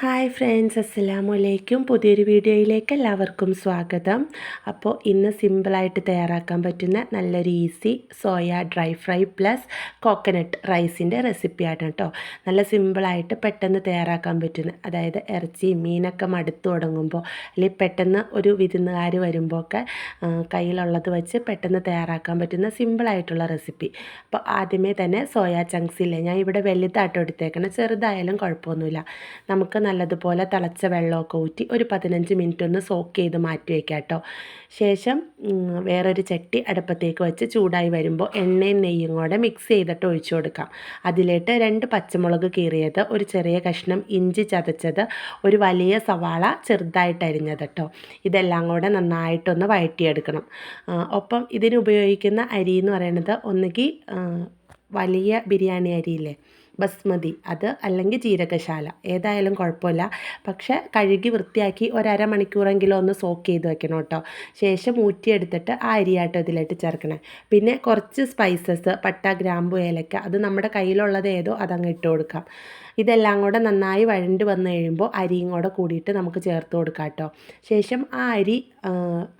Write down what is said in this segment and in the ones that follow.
Hi friends, അസ്സലാമലൈക്കും. പുതിയൊരു വീഡിയോയിലേക്ക് എല്ലാവർക്കും സ്വാഗതം. അപ്പോൾ ഇന്ന് സിമ്പിളായിട്ട് തയ്യാറാക്കാൻ പറ്റുന്ന നല്ലൊരു easy soya dry fry plus coconut റൈസിൻ്റെ റെസിപ്പിയാണ് കേട്ടോ. നല്ല സിമ്പിളായിട്ട് പെട്ടെന്ന് തയ്യാറാക്കാൻ പറ്റുന്ന, അതായത് ഇറച്ചി മീനൊക്കെ മടുത്തു തുടങ്ങുമ്പോൾ അല്ലെങ്കിൽ പെട്ടെന്ന് ഒരു വിരുന്നുകാർ വരുമ്പോൾ ഒക്കെ കയ്യിലുള്ളത് വെച്ച് പെട്ടെന്ന് തയ്യാറാക്കാൻ പറ്റുന്ന സിമ്പിളായിട്ടുള്ള റെസിപ്പി. അപ്പോൾ ആദ്യമേ തന്നെ സോയ ചങ്ക്സ് ഇല്ലേ, ഞാൻ ഇവിടെ വലുതായിട്ട് എടുത്തേക്കണം, ചെറുതായാലും കുഴപ്പമൊന്നുമില്ല. നമുക്ക് നല്ലതുപോലെ തിളച്ച വെള്ളമൊക്കെ ഊറ്റി ഒരു 15 മിനിറ്റ് ഒന്ന് സോക്ക് ചെയ്ത് മാറ്റി വയ്ക്കാം കേട്ടോ. ശേഷം വേറൊരു ചട്ടി അടുപ്പത്തേക്ക് വെച്ച് ചൂടായി വരുമ്പോൾ എണ്ണയും നെയ്യും കൂടെ മിക്സ് ചെയ്തിട്ട് ഒഴിച്ചു കൊടുക്കാം. അതിലേക്ക് 2 പച്ചമുളക് കീറിയത്, ഒരു ചെറിയ കഷ്ണം ഇഞ്ചി ചതച്ചത്, ഒരു വലിയ സവാള ചെറുതായിട്ട് അരിഞ്ഞത് കേട്ടോ. ഇതെല്ലാം കൂടെ നന്നായിട്ടൊന്ന് വഴറ്റിയെടുക്കണം. ഒപ്പം ഇതിന് ഉപയോഗിക്കുന്ന അരി എന്ന് പറയുന്നത് ഒന്നുകിൽ വലിയ ബിരിയാണി അരിയില്ലേ, ബസ്മതി, അത് അല്ലെങ്കിൽ ജീരകശാല, ഏതായാലും കുഴപ്പമില്ല. പക്ഷേ കഴുകി വൃത്തിയാക്കി ഒരു അരമണിക്കൂറെങ്കിലും ഒന്ന് സോക്ക് ചെയ്ത് വെക്കണം കേട്ടോ. ശേഷം ഊറ്റിയെടുത്തിട്ട് ആ അരിയാട്ടോ ഇതിലേക്ക് ചേർക്കണേ. പിന്നെ കുറച്ച് സ്പൈസസ്, പട്ട, ഗ്രാമ്പു, ഏലക്ക, അത് നമ്മുടെ കയ്യിലുള്ളത് ഏതോ അതങ്ങ് ഇട്ട് കൊടുക്കാം. ഇതെല്ലാം കൂടെ നന്നായി വഴണ്ട് വന്നു കഴിയുമ്പോൾ അരിയും കൂടെ കൂടിയിട്ട് നമുക്ക് ചേർത്ത് കൊടുക്കാം കേട്ടോ. ശേഷം ആ അരി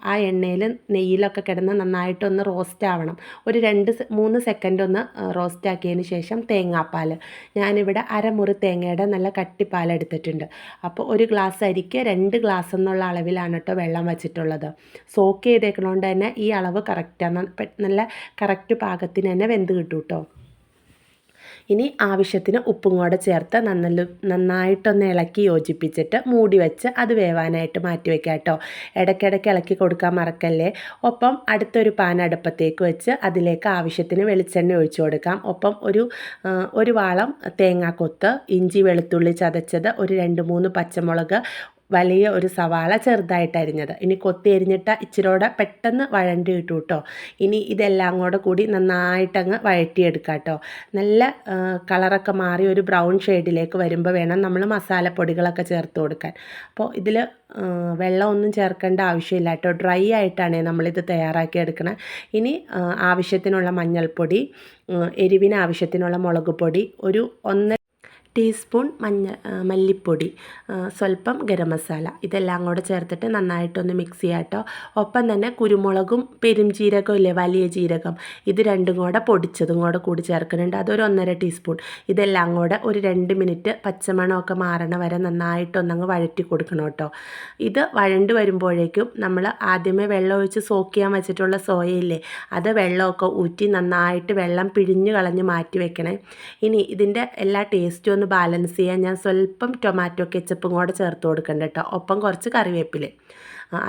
ആ എണ്ണയിൽ നെയ്യിലൊക്കെ കിടന്ന് നന്നായിട്ടൊന്ന് റോസ്റ്റ് ആവണം. ഒരു 2-3 സെക്കൻഡ് ഒന്ന് റോസ്റ്റ് ആക്കിയതിന് ശേഷം തേങ്ങാപ്പാൽ, ഞാനിവിടെ അരമുറി തേങ്ങയുടെ നല്ല കട്ടിപ്പാൽ എടുത്തിട്ടുണ്ട്. അപ്പോൾ ഒരു ഗ്ലാസ് അരിക്ക് 2 ഗ്ലാസ് എന്നുള്ള അളവിലാണ് കേട്ടോ വെള്ളം വെച്ചിട്ടുള്ളത്. സോക്ക് ചെയ്തേക്കണോണ്ട് തന്നെ ഈ അളവ് കറക്റ്റാണ്, നല്ല കറക്റ്റ് പാകത്തിന് തന്നെ വെന്ത് കിട്ടും കേട്ടോ. ഇനി ആവശ്യത്തിന് ഉപ്പും കൂടെ ചേർത്ത് നന്നായിട്ടൊന്ന് ഇളക്കി യോജിപ്പിച്ചിട്ട് മൂടി വെച്ച് അത് വേവാനായിട്ട് മാറ്റി വയ്ക്കാം കേട്ടോ. ഇടയ്ക്കിടയ്ക്ക് ഇളക്കി കൊടുക്കാൻ മറക്കല്ലേ. ഒപ്പം അടുത്തൊരു പാൻ അടുപ്പത്തേക്ക് വെച്ച് അതിലേക്ക് ആവശ്യത്തിന് വെളിച്ചെണ്ണ ഒഴിച്ചു കൊടുക്കാം. ഒപ്പം ഒരു വാളം തേങ്ങാക്കൊത്ത്, ഇഞ്ചി വെളുത്തുള്ളി ചതച്ചത്, ഒരു 2-3 പച്ചമുളക്, വലിയ ഒരു സവാള ചെറുതായിട്ട് അരിഞ്ഞത്. ഇനി കൊത്തി അരിഞ്ഞിട്ട് ഇച്ചിരിയോടെ പെട്ടെന്ന് വഴണ്ടി കിട്ടും കേട്ടോ. ഇനി ഇതെല്ലാം കൂടി നന്നായിട്ടങ്ങ് വഴറ്റിയെടുക്കാം കേട്ടോ. നല്ല കളറൊക്കെ മാറി ഒരു ബ്രൗൺ ഷെയ്ഡിലേക്ക് വരുമ്പോൾ വേണം നമ്മൾ മസാലപ്പൊടികളൊക്കെ ചേർത്ത് കൊടുക്കാൻ. അപ്പോൾ ഇതിൽ വെള്ളമൊന്നും ചേർക്കേണ്ട ആവശ്യമില്ല കേട്ടോ. ഡ്രൈ ആയിട്ടാണ് നമ്മളിത് തയ്യാറാക്കി എടുക്കണം. ഇനി ആവശ്യത്തിനുള്ള മഞ്ഞൾപ്പൊടി, എരിവിന് ആവശ്യത്തിനുള്ള മുളക് പൊടി, ഒരു 1 ടീസ്പൂൺ മല്ലിപ്പൊടി, സ്വല്പം ഗരം മസാല, ഇതെല്ലാം കൂടെ ചേർത്തിട്ട് നന്നായിട്ടൊന്ന് മിക്സ് ചെയ്യാം കേട്ടോ. ഒപ്പം തന്നെ കുരുമുളകും പെരുംജീരകവും ഇല്ലേ, വലിയ ജീരകം, ഇത് രണ്ടും കൂടെ പൊടിച്ചതും കൂടി ചേർക്കുന്നുണ്ട്, അതൊരു 1.5 ടീസ്പൂൺ. ഇതെല്ലാം കൂടെ ഒരു 2 മിനിറ്റ് പച്ചമണമൊക്കെ മാറണ വരെ നന്നായിട്ടൊന്നങ്ങ് വഴറ്റി കൊടുക്കണം കേട്ടോ. ഇത് വഴണ്ട് വരുമ്പോഴേക്കും നമ്മൾ ആദ്യമേ വെള്ളം ഒഴിച്ച് സോക്ക് ചെയ്യാൻ വെച്ചിട്ടുള്ള സോയയില്ലേ, അത് വെള്ളമൊക്കെ ഊറ്റി നന്നായിട്ട് വെള്ളം പിഴിഞ്ഞ് കളഞ്ഞ് മാറ്റി വെക്കണേ. ഇനി ഇതിൻ്റെ എല്ലാ ടേസ്റ്റും ബാലൻസ് ചെയ്യാൻ ഞാൻ സ്വല്പം ടൊമാറ്റോ കെച്ചപ്പും കൂടെ ചേർത്ത് കൊടുക്കണ്ട കേട്ടോ. ഒപ്പം കുറച്ച് കറിവേപ്പില,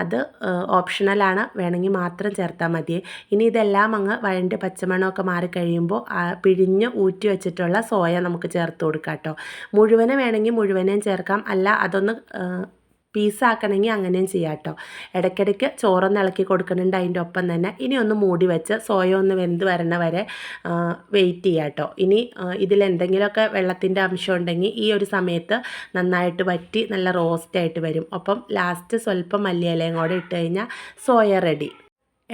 അത് ഓപ്ഷണലാണ്, വേണമെങ്കിൽ മാത്രം ചേർത്താൽ മതി. ഇനി ഇതെല്ലാം അങ്ങ് വഴണ്ട് പച്ചമണമൊക്കെ മാറിക്കഴിയുമ്പോൾ പിഴിഞ്ഞ് ഊറ്റി വെച്ചിട്ടുള്ള സോയ നമുക്ക് ചേർത്ത് കൊടുക്കാം കേട്ടോ. മുഴുവനെ വേണമെങ്കിൽ മുഴുവനെയും ചേർക്കാം, അല്ല അതൊന്ന് പീസാക്കണമെങ്കിൽ അങ്ങനെയും ചെയ്യാം കേട്ടോ. ഇടയ്ക്കിടയ്ക്ക് ചോറൊന്ന് ഇളക്കി കൊടുക്കുന്നുണ്ട് അതിൻ്റെ ഒപ്പം തന്നെ. ഇനി ഒന്ന് മൂടി വെച്ച് സോയ ഒന്ന് വെന്ത് വരണ വരെ വെയിറ്റ് ചെയ്യാം കേട്ടോ. ഇനി ഇതിലെന്തെങ്കിലുമൊക്കെ വെള്ളത്തിൻ്റെ അംശം ഉണ്ടെങ്കിൽ ഈ ഒരു സമയത്ത് നന്നായിട്ട് വറ്റി നല്ല റോസ്റ്റായിട്ട് വരും. ഒപ്പം ലാസ്റ്റ് സ്വല്പം മല്ലിയിലയും കൂടെ ഇട്ട് കഴിഞ്ഞാൽ സോയ റെഡി.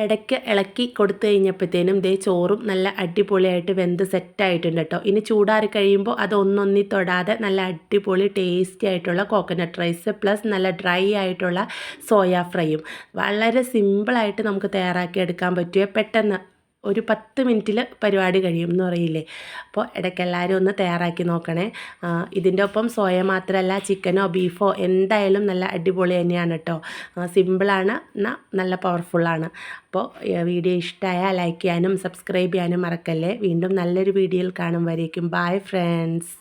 ഇടയ്ക്ക് ഇളക്കി കൊടുത്തു കഴിഞ്ഞപ്പോഴത്തേനും ചോറും നല്ല അടിപൊളിയായിട്ട് വെന്ത് സെറ്റായിട്ടുണ്ട് കേട്ടോ. ഇനി ചൂടാറി കഴിയുമ്പോൾ അത് ഒന്നൊന്നി തൊടാതെ നല്ല അടിപൊളി ടേസ്റ്റി ആയിട്ടുള്ള കോക്കനട്ട് റൈസ് പ്ലസ് നല്ല ഡ്രൈ ആയിട്ടുള്ള സോയ ഫ്രൈയും വളരെ സിമ്പിളായിട്ട് നമുക്ക് തയ്യാറാക്കി എടുക്കാൻ പറ്റുക. പെട്ടെന്ന് ഒരു 10 മിനിറ്റിൽ പരിപാടി കഴിയും എന്ന് പറയില്ലേ. അപ്പോൾ ഇടയ്ക്ക് എല്ലാവരും ഒന്ന് തയ്യാറാക്കി നോക്കണേ. ഇതിൻ്റെ ഒപ്പം സോയ മാത്രമല്ല, ചിക്കനോ ബീഫോ എന്തായാലും നല്ല അടിപൊളി തന്നെയാണ് കേട്ടോ. സിമ്പിളാണ്, എന്നാൽ നല്ല പവർഫുള്ളാണ്. അപ്പോൾ വീഡിയോ ഇഷ്ടമായാൽ ലൈക്ക് ചെയ്യാനും സബ്സ്ക്രൈബ് ചെയ്യാനും മറക്കല്ലേ. വീണ്ടും നല്ലൊരു വീഡിയോയിൽ കാണും വരേക്കും. Bye friends.